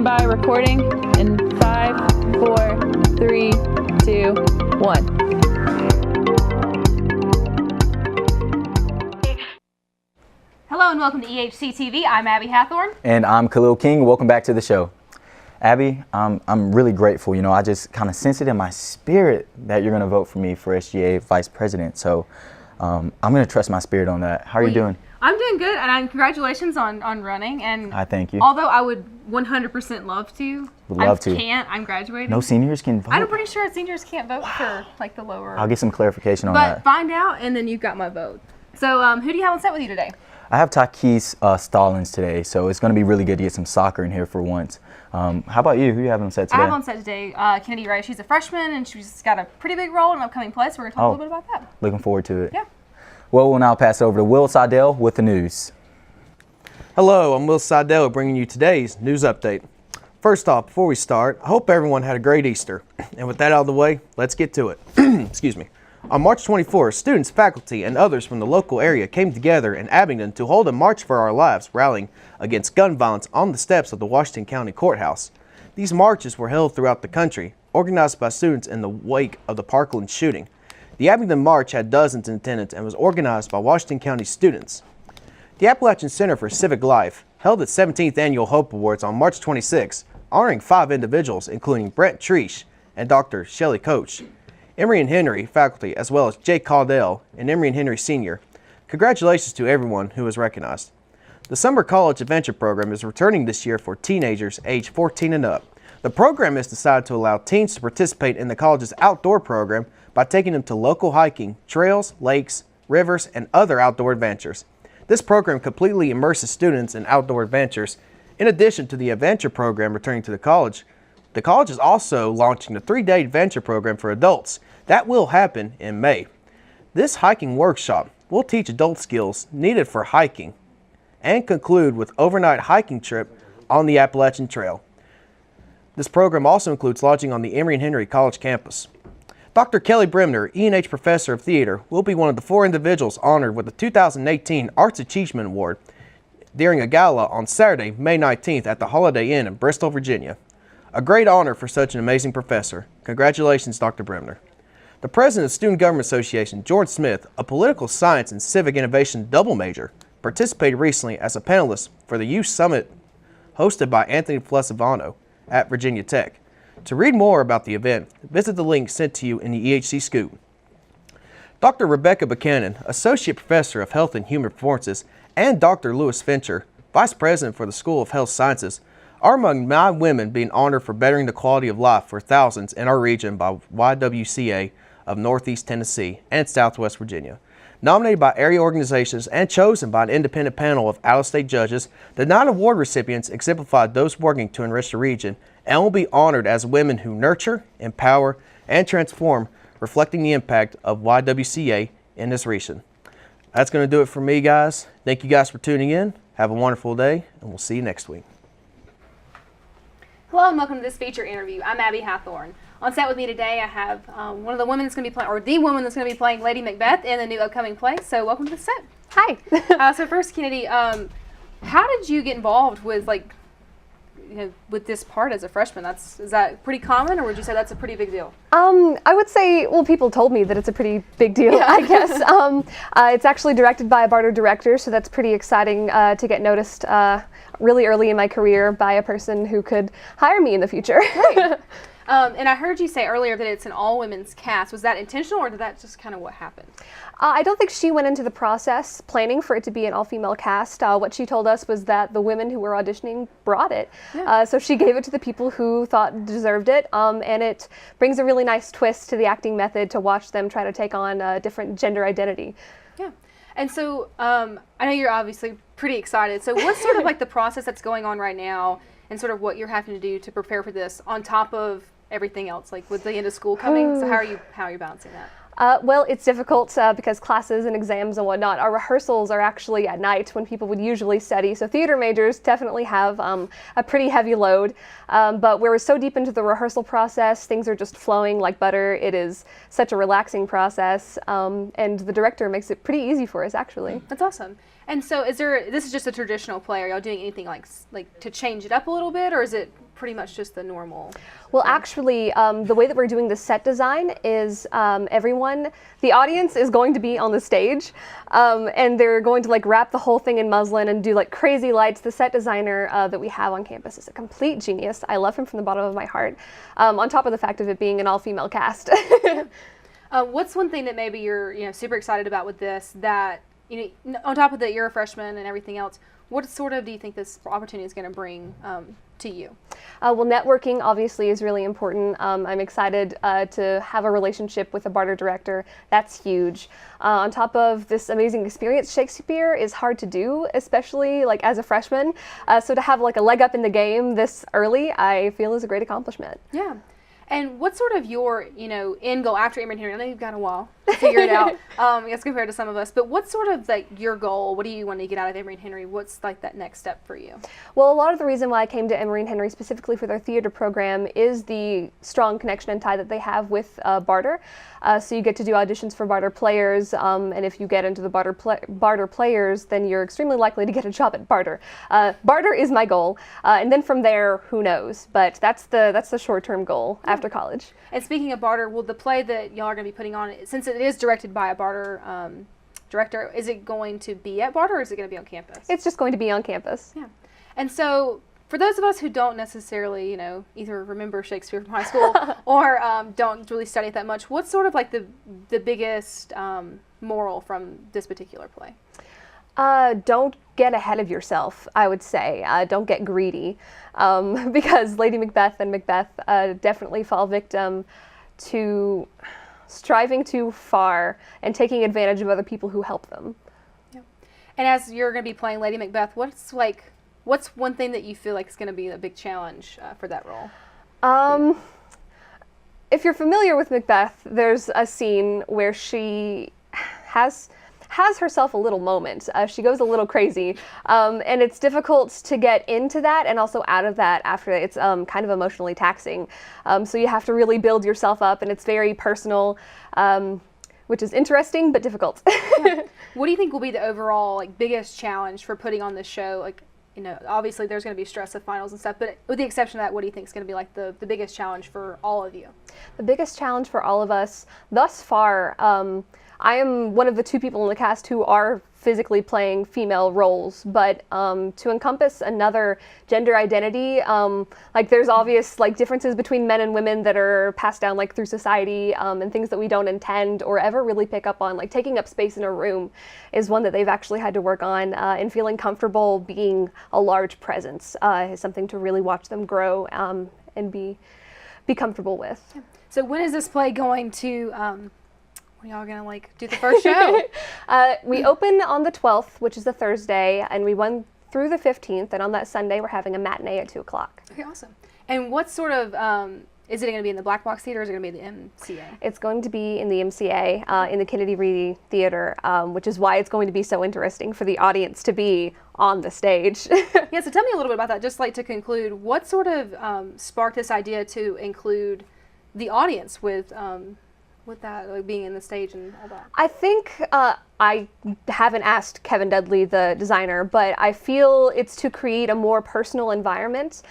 Stand by, recording in 5, 4, 3, 2, 1. Hello and welcome to EHCTV. I'm Abby Hathorn. And I'm Khalil King. Welcome back to the show. Abby, I'm really grateful. You know, I just kind of sense it in my spirit that you're going to vote for me for SGA Vice President. So I'm going to trust my spirit on that. How are you doing? I'm doing good, and congratulations on running. And I thank you. Although I would 100% love to, I to. can't. I'm graduating. No seniors can vote? I'm pretty sure seniors can't vote for like the lower. I'll get some clarification on that. But find out, and then you've got my vote. So who do you have on set with you today? I have Takis Stallings today, so it's going to be really good to get some soccer in here for once. How about you? Who do you have on set today? I have on set today Kennedy Ray. She's a freshman, and she's got a pretty big role in an upcoming play, so we're going to talk a little bit about that. Looking forward to it. Yeah. Well, we'll now pass it over to Will Seidel with the news. Hello, I'm Will Seidel bringing you today's news update. First off, before we start, I hope everyone had a great Easter. And with that out of the way, let's get to it. Excuse me. On March 24th, students, faculty, and others from the local area came together in Abingdon to hold a March for Our Lives, rallying against gun violence on the steps of the Washington County Courthouse. These marches were held throughout the country, organized by students in the wake of the Parkland shooting. The Abingdon March had dozens in attendance and was organized by Washington County students. The Appalachian Center for Civic Life held its 17th Annual Hope Awards on March 26, honoring 5 individuals, including Brent Treesh and Dr. Shelley Coach, Emory and Henry faculty, as well as Jake Caudill and Emory and Henry Sr. Congratulations to everyone who was recognized. The Summer College Adventure Program is returning this year for teenagers aged 14 and up. The program is designed to allow teens to participate in the college's outdoor program by taking them to local hiking, trails, lakes, rivers, and other outdoor adventures. This program completely immerses students in outdoor adventures. In addition to the adventure program returning to the college is also launching the 3-day adventure program for adults. That will happen in May. This hiking workshop will teach adult skills needed for hiking and conclude with overnight hiking trip on the Appalachian Trail. This program also includes lodging on the Emory and Henry College campus. Dr. Kelly Bremner, E&H Professor of Theater, will be one of the 4 individuals honored with the 2018 Arts Achievement Award during a gala on Saturday, May 19th at the Holiday Inn in Bristol, Virginia. A great honor for such an amazing professor. Congratulations, Dr. Bremner. The president of the Student Government Association, George Smith, a political science and civic innovation double major, participated recently as a panelist for the Youth Summit hosted by Anthony Flecivano at Virginia Tech. To read more about the event, visit the link sent to you in the EHC Scoop. Dr. Rebecca Buchanan, Associate Professor of Health and Human Performances, and Dr. Lewis Fincher, Vice President for the School of Health Sciences, are among 9 women being honored for bettering the quality of life for thousands in our region by YWCA of Northeast Tennessee and Southwest Virginia. Nominated by area organizations and chosen by an independent panel of out-of-state judges, the 9 award recipients exemplified those working to enrich the region and will be honored as women who nurture, empower, and transform, reflecting the impact of YWCA in this region. That's going to do it for me, guys. Thank you guys for tuning in. Have a wonderful day, and we'll see you next week. Hello and welcome to this feature interview. I'm Abby Hathorn. On set with me today I have one of the women that's going to be playing, or the woman that's going to be playing Lady Macbeth in the new upcoming play. So welcome to the set. Hi. So first, Kennedy, how did you get involved with with this part as a freshman? Is that pretty common, or would you say that's a pretty big deal? I would say, well, people told me that it's a pretty big deal, yeah. I guess. It's actually directed by a barter director, so that's pretty exciting to get noticed really early in my career by a person who could hire me in the future. Right. And I heard you say earlier that it's an all-women's cast. Was that intentional, or did that just kind of what happened? I don't think she went into the process planning for it to be an all-female cast. What she told us was that the women who were auditioning brought it. Yeah. So she gave it to the people who thought deserved it, and it brings a really nice twist to the acting method to watch them try to take on a different gender identity. Yeah. And so I know you're obviously pretty excited. So what's sort of like the process that's going on right now, and sort of what you're having to do to prepare for this on top of everything else, like with the end of school coming? So how are you balancing that? Well, it's difficult because classes and exams and whatnot, our rehearsals are actually at night when people would usually study. So theater majors definitely have a pretty heavy load. But we're so deep into the rehearsal process, things are just flowing like butter. It is such a relaxing process. And the director makes it pretty easy for us, actually. That's awesome. And so this is just a traditional play. Are y'all doing anything like to change it up a little bit, or is it pretty much just the normal? Well, actually, the way that we're doing the set design is the audience is going to be on the stage, and they're going to like wrap the whole thing in muslin and do like crazy lights. The set designer that we have on campus is a complete genius. I love him from the bottom of my heart, on top of the fact of it being an all-female cast. What's one thing that maybe you're super excited about with this, that on top of that you're a freshman and everything else, what sort of do you think this opportunity is going to bring to you? Well, networking obviously is really important. I'm excited to have a relationship with a barter director. That's huge. On top of this amazing experience, Shakespeare is hard to do, especially like as a freshman. So to have like a leg up in the game this early, I feel is a great accomplishment. Yeah. And what's sort of your, end goal after Emory-Henry? I know you've got a while to figure it out, I guess compared to some of us, but what's sort of like your goal? What do you want to get out of Emory-Henry? What's like that next step for you? Well, a lot of the reason why I came to Emory-Henry specifically for their theater program is the strong connection and tie that they have with barter. So you get to do auditions for barter players, and if you get into the barter players, then you're extremely likely to get a job at barter. Barter is my goal, and then from there, who knows? But that's the short-term goal after college. And speaking of barter, will the play that y'all are going to be putting on, since it is directed by a barter director, is it going to be at barter or is it going to be on campus? It's just going to be on campus. Yeah. And so for those of us who don't necessarily, either remember Shakespeare from high school or don't really study it that much, what's sort of like the biggest moral from this particular play? Don't get ahead of yourself, I would say. Don't get greedy, because Lady Macbeth and Macbeth definitely fall victim to striving too far and taking advantage of other people who help them. Yeah. And as you're going to be playing Lady Macbeth, what's one thing that you feel like is going to be a big challenge for that role? If you're familiar with Macbeth, there's a scene where she has herself a little moment. She goes a little crazy, and it's difficult to get into that and also out of that after. It's kind of emotionally taxing. So you have to really build yourself up, and it's very personal, which is interesting but difficult. Yeah. What do you think will be the overall biggest challenge for putting on this show? Obviously there's going to be stress of finals and stuff, but with the exception of that, what do you think is going to be the biggest challenge for all of you? The biggest challenge for all of us thus far, I am one of the two people in the cast who are physically playing female roles, but to encompass another gender identity, there's obvious differences between men and women that are passed down through society, and things that we don't intend or ever really pick up on. Taking up space in a room is one that they've actually had to work on, and feeling comfortable being a large presence is something to really watch them grow and be comfortable with. So when is this play going to when y'all gonna do the first show? We open on the 12th, which is a Thursday, and we run through the 15th, and on that Sunday we're having a matinee at 2 o'clock. Okay, awesome. And what sort of, is it going to be in the Black Box Theater or is it going to be in the MCA? It's going to be in the MCA, in the Kennedy Reedy Theater, which is why it's going to be so interesting for the audience to be on the stage. Yeah, so tell me a little bit about that, just to conclude, what sort of sparked this idea to include the audience with that, being in the stage and all that? I think I haven't asked Kevin Dudley, the designer, but I feel it's to create a more personal environment,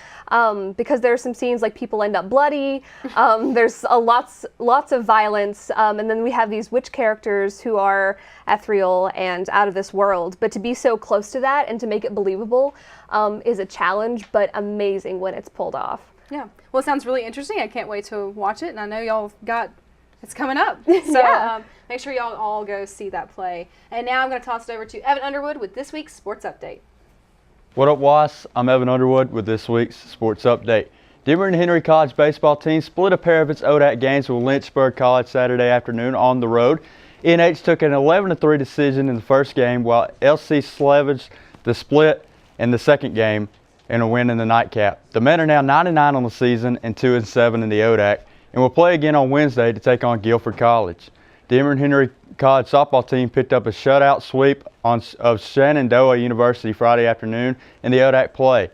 because there are some scenes people end up bloody, there's lots of violence, and then we have these witch characters who are ethereal and out of this world, but to be so close to that and to make it believable is a challenge, but amazing when it's pulled off. Yeah, well, it sounds really interesting. I can't wait to watch it, and I know y'all it's coming up. So yeah. Make sure y'all all go see that play. And now I'm going to toss it over to Evan Underwood with this week's Sports Update. What up, WAS? I'm Evan Underwood with this week's Sports Update. The Emory-Henry College baseball team split a pair of its ODAC games with Lynchburg College Saturday afternoon on the road. ENH took an 11-3 decision in the first game, while LC salvaged the split in the second game and a win in the nightcap. The men are now 9-9 on the season and 2-7 in the ODAC, and will play again on Wednesday to take on Guilford College. The Emory-Henry College softball team picked up a shutout sweep of Shenandoah University Friday afternoon in the ODAC play.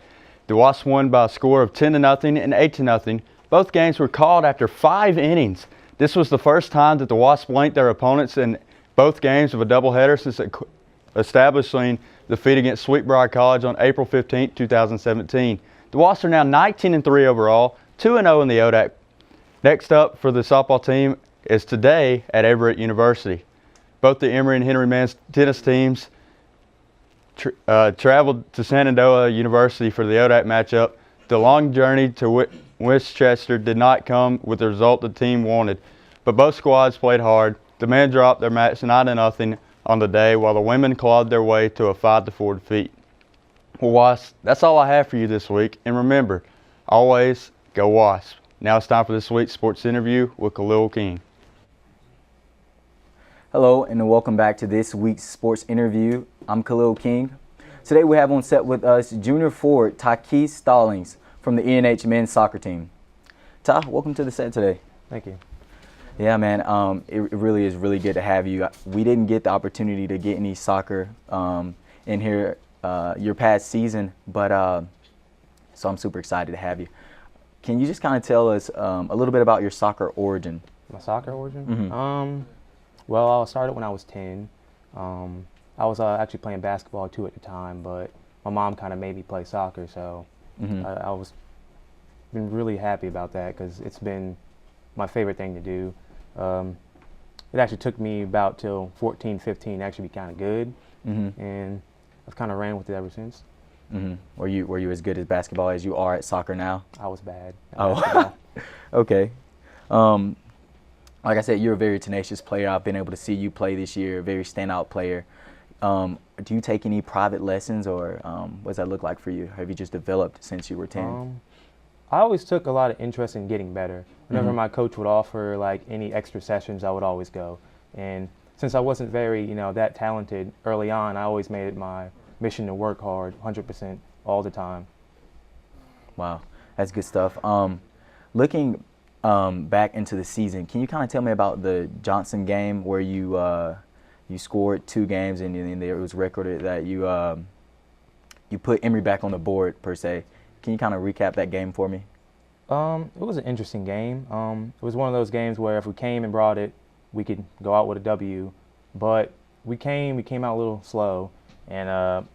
The Wasps won by a score of 10-0 and 8-0. Both games were called after 5 innings. This was the first time that the Wasps blanked their opponents in both games of a doubleheader since establishing the feat against Sweetbriar College on April 15, 2017. The Wasps are now 19-3 overall, 2-0 in the ODAC. Next up for the softball team is today at Everett University. Both the Emory and Henry men's tennis teams traveled to Shenandoah University for the ODAC matchup. The long journey to Winchester did not come with the result the team wanted, but both squads played hard. The men dropped their match 9-0 on the day, while the women clawed their way to a 5-4 defeat. Well, Wasps, that's all I have for you this week. And remember, always go Wasps. Now it's time for this week's sports interview with Khalil King. Hello, and welcome back to this week's sports interview. I'm Khalil King. Today we have on set with us junior forward Takis Stallings from the ENH men's soccer team. Ta, welcome to the set today. Thank you. Yeah, man, it really is really good to have you. We didn't get the opportunity to get any soccer in here your past season, but so I'm super excited to have you. Can you just kind of tell us a little bit about your soccer origin? My soccer origin? Mm-hmm. Well, I started when I was 10. I was actually playing basketball too at the time, but my mom kind of made me play soccer, so I was been really happy about that because it's been my favorite thing to do. It actually took me about till 14, 15 to actually be kind of good, and I've kind of ran with it ever since. Were you as good at basketball as you are at soccer now? I was bad at Oh, basketball. okay. Like I said, you're a very tenacious player. I've been able to see you play this year, a very standout player. Do you take any private lessons, or what does that look like for you? Have you just developed since you were 10? I always took a lot of interest in getting better. Whenever my coach would offer like any extra sessions, I would always go. And since I wasn't very, that talented early on, I always made it my mission to work hard 100% all the time. Wow, that's good stuff. Looking back into the season, can you kind of tell me about the Johnson game where you scored 2 games and then it was recorded that you put Emory back on the board per se? Can you kind of recap that game for me? It was an interesting game. It was one of those games where if we came and brought it, we could go out with a W. But we came out a little slow, and it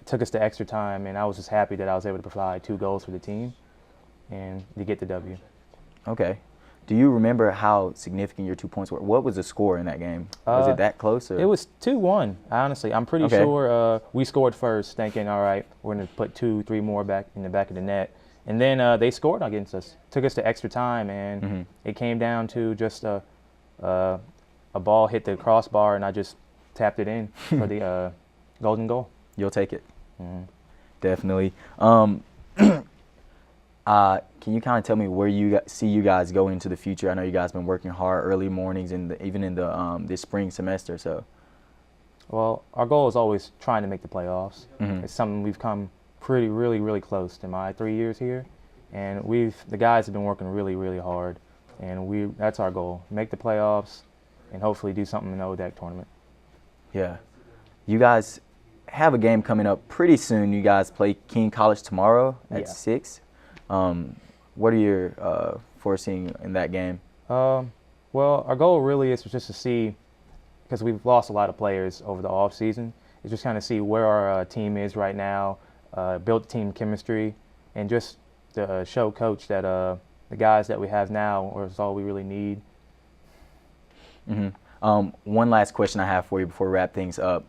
took us to extra time, and I was just happy that I was able to provide 2 goals for the team and to get the W. Okay. Do you remember how significant your 2 points were? What was the score in that game? Was it that close? Or? It was 2-1, honestly. I'm pretty sure we scored first, thinking, all right, we're going to put 2, 3 more back in the back of the net. And then they scored against us. Took us to extra time, and it came down to just a ball hit the crossbar, and I just tapped it in for the golden goal. You'll take it. Definitely. Can you kind of tell me where you see you guys going into the future? I know you guys been working hard early mornings and even in the this spring semester. So, well, our goal is always trying to make the playoffs. It's something we've come really close to my 3 years here, and the guys have been working really hard, and that's our goal: make the playoffs and hopefully do something in the ODAC tournament. Yeah, you guys have a game coming up pretty soon. You guys play King College tomorrow at 6. What are your foreseeing in that game? Well, our goal really is just to see, because we've lost a lot of players over the off season, is just kind of see where our team is right now, build team chemistry, and just to show coach that the guys that we have now is all we really need. One last question I have for you before we wrap things up.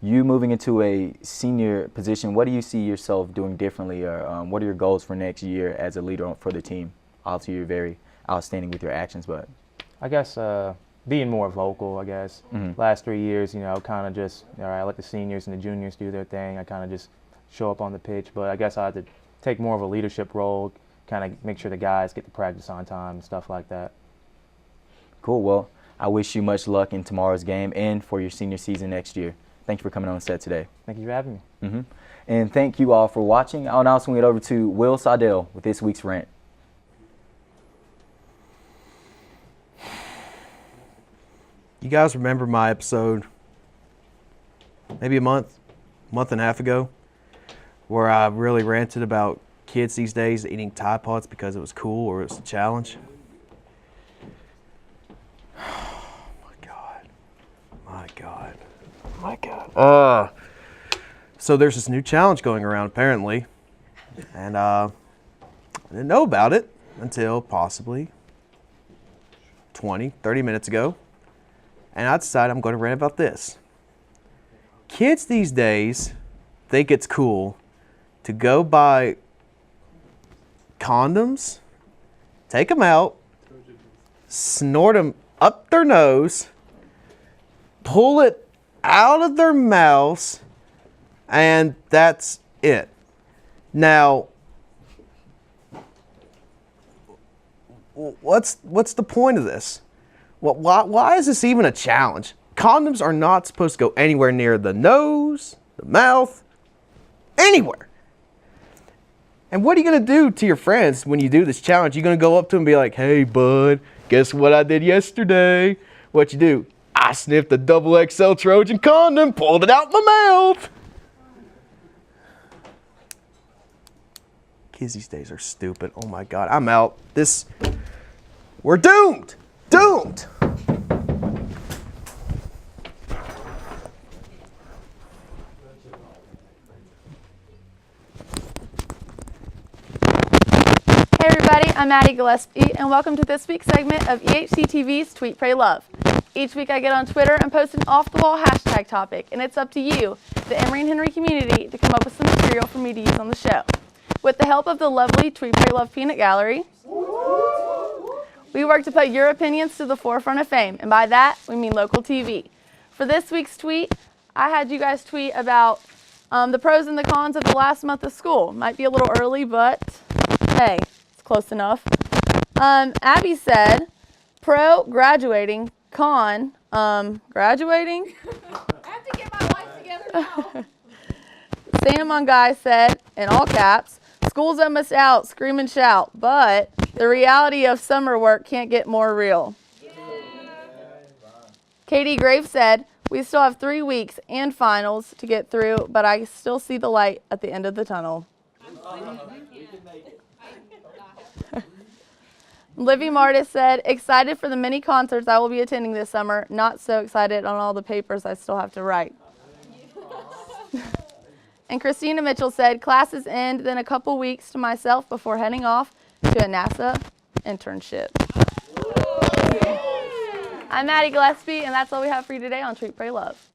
You moving into a senior position, what do you see yourself doing differently, or what are your goals for next year as a leader for the team? Obviously, you're very outstanding with your actions, but I guess being more vocal, I guess. Last 3 years, kind of just, all right, I let the seniors and the juniors do their thing. I kind of just show up on the pitch, but I guess I had to take more of a leadership role, kind of make sure the guys get to practice on time and stuff like that. Cool. Well, I wish you much luck in tomorrow's game and for your senior season next year. Thank you for coming on set today. Thank you for having me. And thank you all for watching. I'll now swing it over to Will Seidel with this week's rant. You guys remember my episode maybe a month and a half ago where I really ranted about kids these days eating Tide Pods because it was cool or it was a challenge? My God. So there's this new challenge going around apparently, and I didn't know about it until possibly 20, 30 minutes ago. And I decided I'm going to rant about this. Kids these days think it's cool to go buy condoms, take them out, snort them up their nose, pull it out of their mouths, and that's it. Now, what's the point of this? Why is this even a challenge? Condoms are not supposed to go anywhere near the nose, the mouth, anywhere. And what are you going to do to your friends when you do this challenge? You're going to go up to them and be like, hey, bud, guess what I did yesterday? What you do? I sniffed the XXL Trojan condom, pulled it out my mouth. Kids these days are stupid. Oh my God, I'm out. We're doomed. Doomed. Hey everybody, I'm Maddie Gillespie, and welcome to this week's segment of EHCTV's Tweet, Pray, Love. Each week I get on Twitter and post an off-the-wall hashtag topic, and it's up to you, the Emory and Henry community, to come up with some material for me to use on the show. With the help of the lovely Tweet, Pray, Love Peanut Gallery, we work to put your opinions to the forefront of fame, and by that, we mean local TV. For this week's tweet, I had you guys tweet about the pros and the cons of the last month of school. Might be a little early, but hey, it's close enough. Abby said, pro, graduating, con, graduating? I have to get my life together now. Sam on Guy said, in all caps, school's almost out, scream and shout, but the reality of summer work can't get more real. Katie Graves said, we still have 3 weeks and finals to get through, but I still see the light at the end of the tunnel. Livy Martis said, excited for the many concerts I will be attending this summer, not so excited on all the papers I still have to write. And Christina Mitchell said, classes end, then a couple weeks to myself before heading off to a NASA internship. I'm Maddie Gillespie, and that's all we have for you today on Tweet, Pray, Love.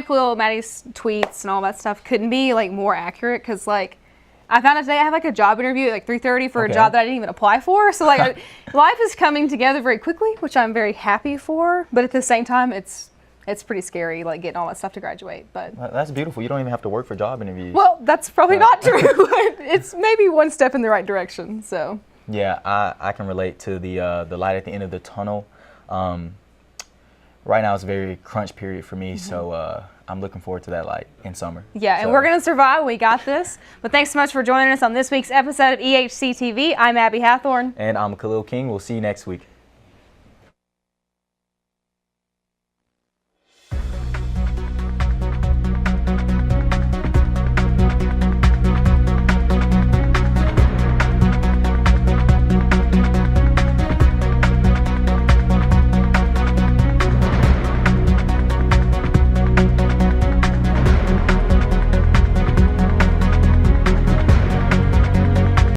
Cool, Maddie's tweets and all that stuff couldn't be like more accurate, because like I found out today I have like a job interview at like 3:30 for a job that I didn't even apply for. So like life is coming together very quickly, which I'm very happy for. But at the same time, it's pretty scary, like getting all that stuff to graduate. But That's beautiful. You don't even have to work for job interviews. well, that's probably not true. But it's maybe one step in the right direction. So Yeah, I can relate to the light at the end of the tunnel. Right now it's a very crunch period for me, so I'm looking forward to that light in summer. yeah, and we're gonna survive. We got this. But thanks so much for joining us on this week's episode of EHCTV. I'm Abby Hathorn. And I'm Khalil King. We'll see you next week.